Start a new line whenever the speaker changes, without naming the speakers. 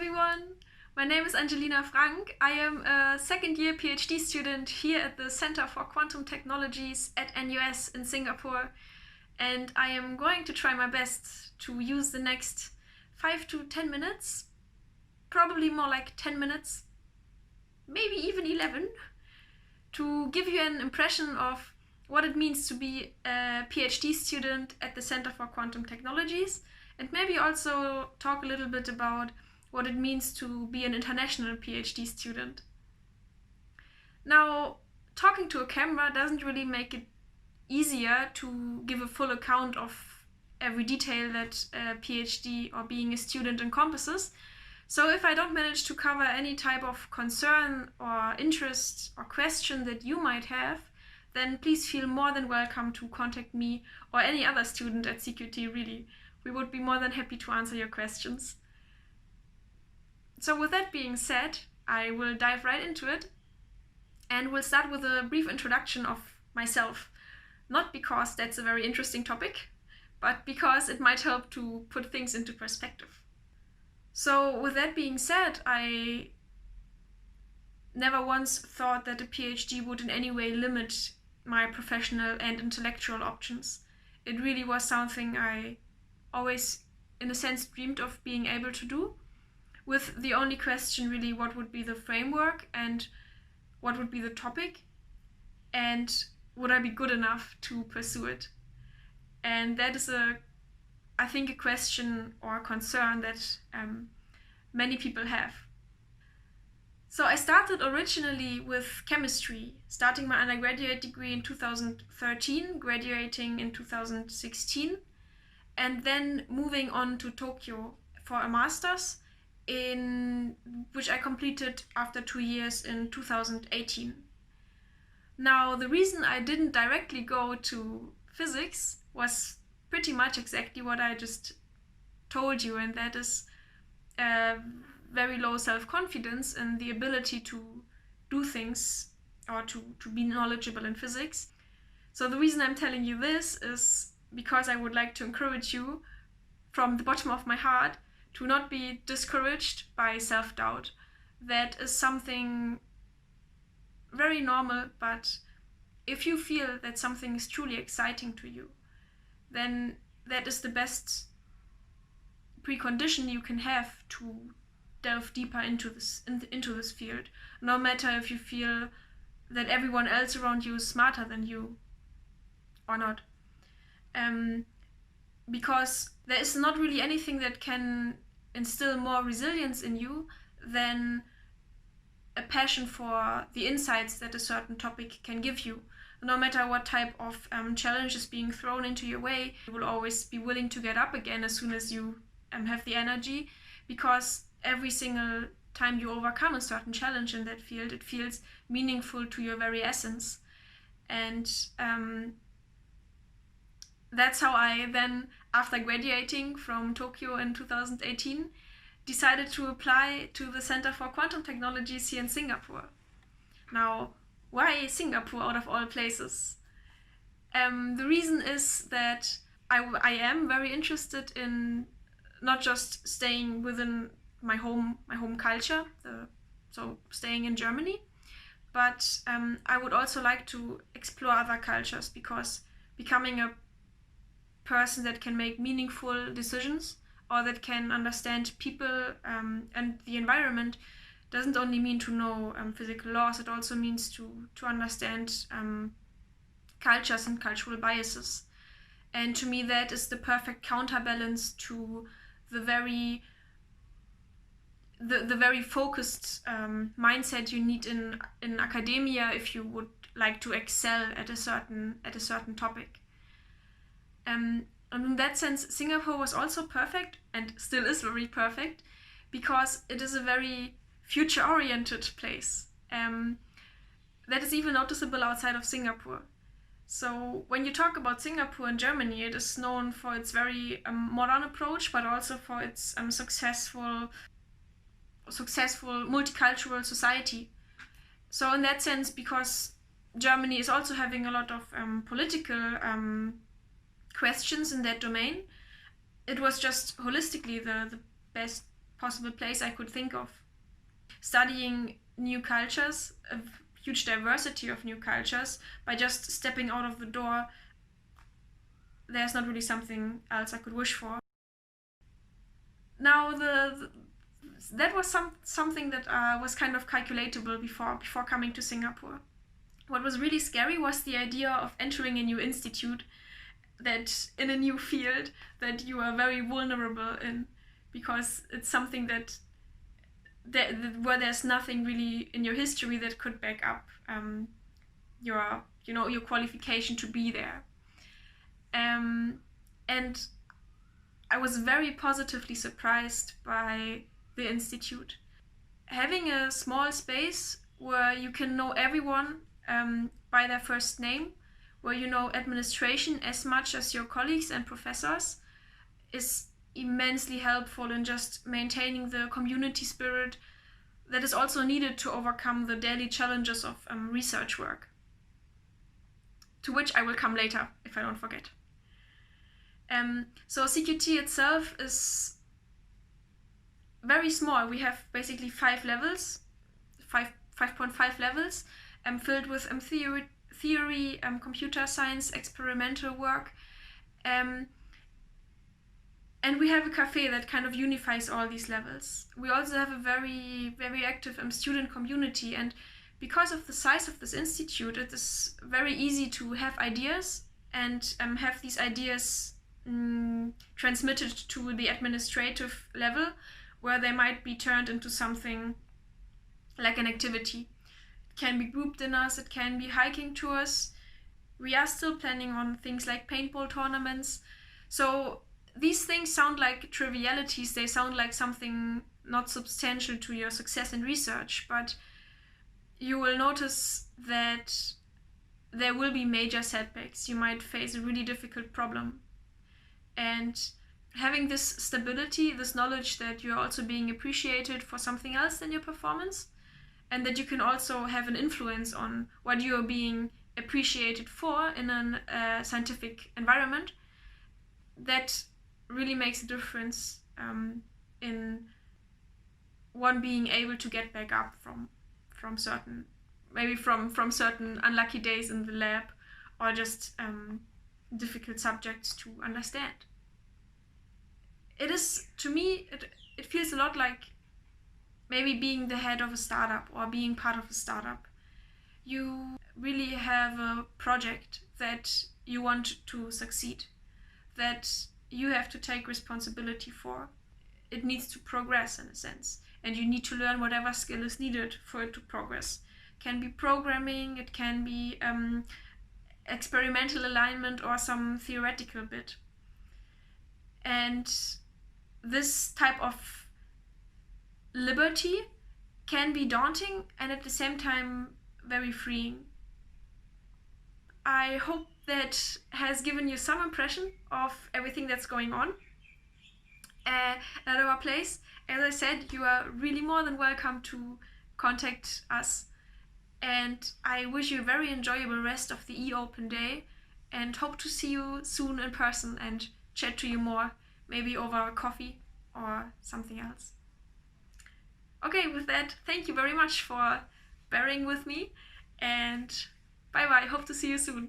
everyone! My name is Angelina Frank. I am a second-year PhD student here at the Center for Quantum Technologies at NUS in Singapore, and I am going to try my best to use the next 5 to 10 minutes, probably more like 10 minutes, maybe even 11, to give you an impression of what it means to be a PhD student at the Center for Quantum Technologies, and maybe also talk a little bit about what it means to be an international PhD student. Now, talking to a camera doesn't really make it easier to give a full account of every detail that a PhD or being a student encompasses. So if I don't manage to cover any type of concern or interest or question that you might have, then please feel more than welcome to contact me or any other student at CQT, really. We would be more than happy to answer your questions. So with that being said, I will dive right into it and we'll start with a brief introduction of myself. Not because that's a very interesting topic, but because it might help to put things into perspective. So with that being said, I never once thought that a PhD would in any way limit my professional and intellectual options. It really was something I always, in a sense, dreamed of being able to do, with the only question really what would be the framework and what would be the topic and would I be good enough to pursue it. And that is I think a question or a concern that many people have. So I started originally with chemistry, starting my undergraduate degree in 2013, graduating in 2016, and then moving on to Tokyo for a master's, which I completed after 2 years in 2018. Now, the reason I didn't directly go to physics was pretty much exactly what I just told you, and that is very low self-confidence and the ability to do things or to be knowledgeable in physics. So the reason I'm telling you this is because I would like to encourage you from the bottom of my heart to not be discouraged by self-doubt. That is something very normal, but if you feel that something is truly exciting to you, then that is the best precondition you can have to delve deeper into this field, no matter if you feel that everyone else around you is smarter than you or not. Because there is not really anything that can instill more resilience in you than a passion for the insights that a certain topic can give you. No matter what type of challenge is being thrown into your way, you will always be willing to get up again as soon as you have the energy, because every single time you overcome a certain challenge in that field, it feels meaningful to your very essence. And that's how I then, after graduating from Tokyo in 2018, decided to apply to the Center for Quantum Technologies here in Singapore. Now, why Singapore out of all places? The reason is that I am very interested in not just staying within my home culture, so staying in Germany, but I would also like to explore other cultures, because becoming a person that can make meaningful decisions or that can understand people and the environment doesn't only mean to know physical laws, it also means to understand cultures and cultural biases. And to me, that is the perfect counterbalance to the very focused mindset you need in academia if you would like to excel at a certain topic. And in that sense, Singapore was also perfect, and still is very perfect, because it is a very future-oriented place. That is even noticeable outside of Singapore. So when you talk about Singapore in Germany, it is known for its very modern approach, but also for its successful multicultural society. So in that sense, because Germany is also having a lot of political questions in that domain, it was just holistically the best possible place I could think of. Studying new cultures, a huge diversity of new cultures, by just stepping out of the door, there's not really something else I could wish for. Now, that was something that was kind of calculatable before coming to Singapore. What was really scary was the idea of entering a new institute, that in a new field that you are very vulnerable in, because it's something that where there's nothing really in your history that could back up your qualification to be there. And I was very positively surprised by the institute. Having a small space where you can know everyone by their first name, where you know administration as much as your colleagues and professors, is immensely helpful in just maintaining the community spirit that is also needed to overcome the daily challenges of research work, to which I will come later if I don't forget. So CQT itself is very small. We have basically 5 levels, 5.5 levels, filled with theory, computer science, experimental work. And we have a cafe that kind of unifies all these levels. We also have a very, very active student community, and because of the size of this institute, it is very easy to have ideas and have these ideas transmitted to the administrative level, where they might be turned into something like an activity. It can be group dinners, it can be hiking tours. We are still planning on things like paintball tournaments. So these things sound like trivialities, they sound like something not substantial to your success in research, but you will notice that there will be major setbacks. You might face a really difficult problem. And having this stability, this knowledge that you're also being appreciated for something else than your performance, and that you can also have an influence on what you're being appreciated for in a scientific environment, that really makes a difference in one being able to get back up from certain unlucky days in the lab, or just difficult subjects to understand. It is, to me, it feels a lot like maybe being the head of a startup or being part of a startup. You really have a project that you want to succeed, that you have to take responsibility for. It needs to progress in a sense, and you need to learn whatever skill is needed for it to progress. It can be programming, it can be experimental alignment, or some theoretical bit. And this type of liberty can be daunting and at the same time very freeing. I hope that has given you some impression of everything that's going on at our place. As I said, you are really more than welcome to contact us, and I wish you a very enjoyable rest of the eOpen day, and hope to see you soon in person and chat to you more, maybe over coffee or something else. Okay, with that, thank you very much for bearing with me, and bye bye, hope to see you soon.